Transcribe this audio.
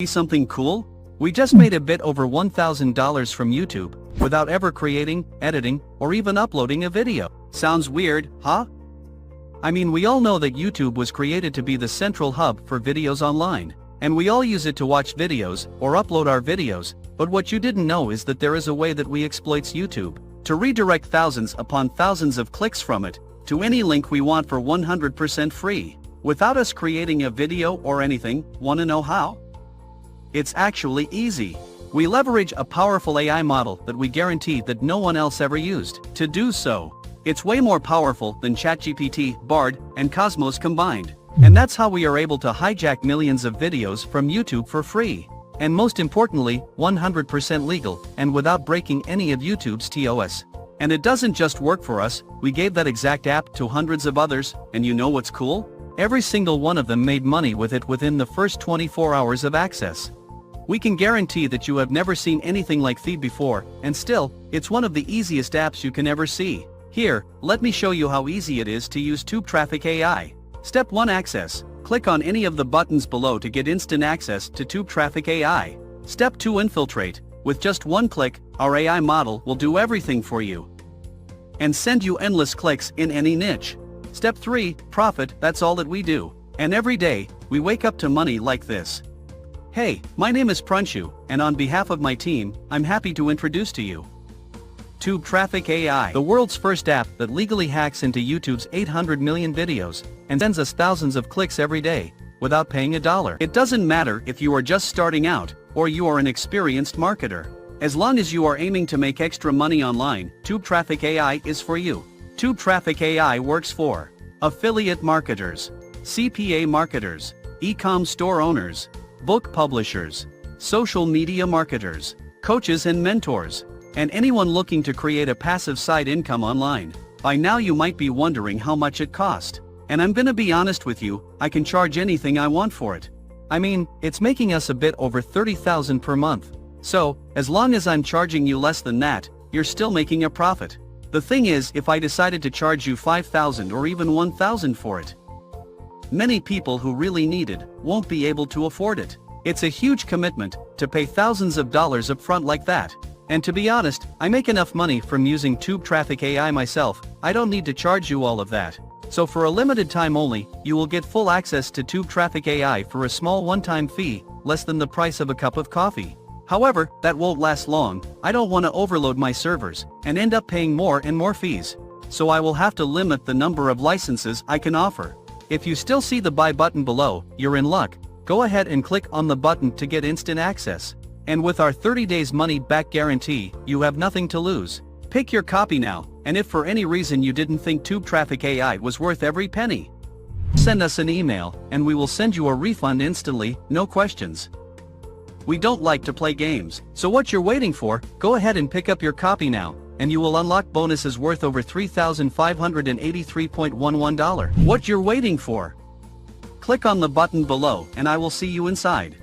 See something cool? We just made a bit over $1,000 from YouTube, without ever creating, editing, or even uploading a video. Sounds weird, huh? I mean, we all know that YouTube was created to be the central hub for videos online, and we all use it to watch videos, or upload our videos, but what you didn't know is that there is a way that we exploits YouTube, to redirect thousands upon thousands of clicks from it, to any link we want for 100% free, without us creating a video or anything. Wanna know how? It's actually easy. We leverage a powerful AI model that we guarantee that no one else ever used. To do so, it's way more powerful than ChatGPT, Bard, and Cosmos combined. And that's how we are able to hijack millions of videos from YouTube for free. And most importantly, 100% legal, and without breaking any of YouTube's TOS. And it doesn't just work for us, we gave that exact app to hundreds of others, and you know what's cool? Every single one of them made money with it within the first 24 hours of access. We can guarantee that you have never seen anything like Feed before, and still, it's one of the easiest apps you can ever see. Here, let me show you how easy it is to use TubeTraffic AI. Step 1: Access. Click on any of the buttons below to get instant access to TubeTraffic AI. Step 2: Infiltrate. With just one click, our AI model will do everything for you and send you endless clicks in any niche. Step 3: Profit. That's all that we do. And every day, we wake up to money like this. Hey, my name is Pranshu, and on behalf of my team, I'm happy to introduce to you TubeTraffic AI, the world's first app that legally hacks into YouTube's 800 million videos, and sends us thousands of clicks every day, without paying a dollar. It doesn't matter if you are just starting out, or you are an experienced marketer. As long as you are aiming to make extra money online, TubeTraffic AI is for you. TubeTraffic AI works for affiliate marketers, CPA marketers, e-com store owners, book publishers, social media marketers, coaches and mentors, and anyone looking to create a passive side income online. By now you might be wondering how much it costs. And I'm gonna be honest with you, I can charge anything I want for it. I mean, it's making us a bit over $30,000 per month. So, as long as I'm charging you less than that, you're still making a profit. The thing is, if I decided to charge you $5,000 or even $1,000 for it, many people who really need it won't be able to afford it. It's a huge commitment to pay thousands of dollars up front like that. And to be honest, I make enough money from using TubeTraffic AI myself, I don't need to charge you all of that. So for a limited time only, you will get full access to TubeTraffic AI for a small one-time fee, less than the price of a cup of coffee. However, that won't last long. I don't want to overload my servers, and end up paying more and more fees. So I will have to limit the number of licenses I can offer. If you still see the buy button below, you're in luck. Go ahead and click on the button to get instant access. And with our 30 days money back guarantee, you have nothing to lose. Pick your copy now, and if for any reason you didn't think TubeTraffic AI was worth every penny, send us an email, and we will send you a refund instantly, no questions. We don't like to play games, so what you're waiting for, go ahead and pick up your copy now, and you will unlock bonuses worth over $3,583.11. What you're waiting for? Click on the button below, and I will see you inside.